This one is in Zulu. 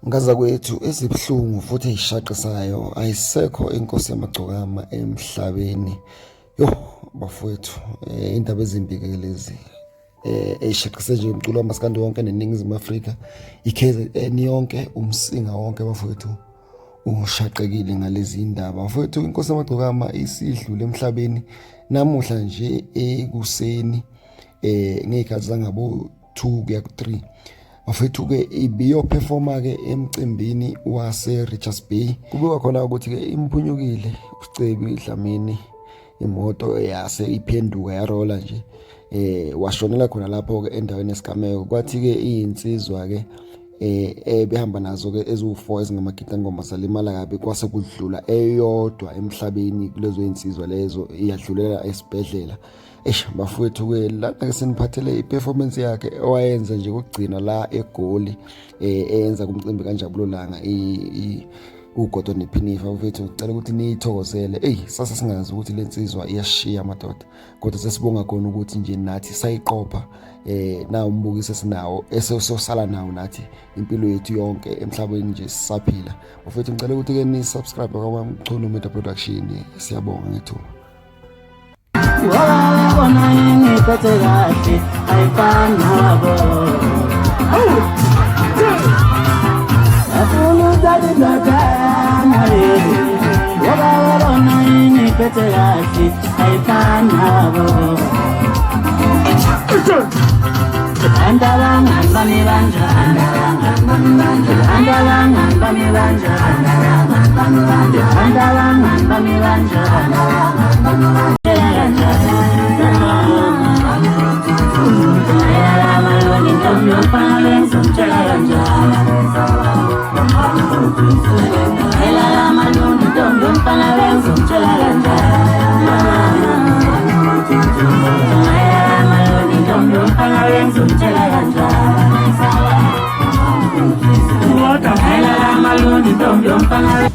Ngaza kwethu ezibhlungu futhi ezishaqisayo ayisekho inkosi yamagcokama emhlabeni. Yo bafowethu, indaba ezimbi-ke lezi eyishaqise nje umculo wamaskandi wonke neNingizimu Afrika, iKZN yonke, umsinga wonke bafowethu ushaqekile ngalezi indaba. Bafowethu, inkosi yamagcokama isidlule emhlabeni namuhla nje ekuseni ngey'khathi zangabo 2 kuya ku-3. Bafethu-ke ibiyophefoma-ke emcimbini wase-Richards Bay. Kubikwa khona ukuthi-ke imphunyukile uSicebi Dlamini, imoto yase iphenduka yarola nje, washonela khona lapho-ke endaweni yesigameko. Kwathi-ke iyinsizwa-ke behamba nazo-ke eziwu-4 ezingamagidangoma zalimala kabi, kwase kudlula eyodwa emhlabeni kulezo yinsizwa lezo, iyadlulela esibhedlela. Bafowethu-ke lana-ke seniphathele i-performance yakhe owayenza nje kokugcina la eGoli, eyenza kumcimbi kaNjabulo Langa uGodo nePhinifa. Bafowethu, ngicela ukuthi niyithokozele. Sasa singazi ukuthi le nsizwa iyashiya amadoda, kodwa sesibonga khona ukuthi nje nathi sayiqopha na umbukiso esinawo esosala nawo nathi impilo yethu yonke emhlabeni nje sisaphila. Bafowethu, ngicela ukuthi-ke ni-subscribe kwaMchunu Media Production. Siyabonga ngethuba. Wabona ingiphethe kahle ayifani nabo. Afuna uthathe indoda wabona ingiphethe kahle ayifani nabo. Andalanga bami banjani, andalanga bami banjani, andalanga bami banjani. What the hell am I doing?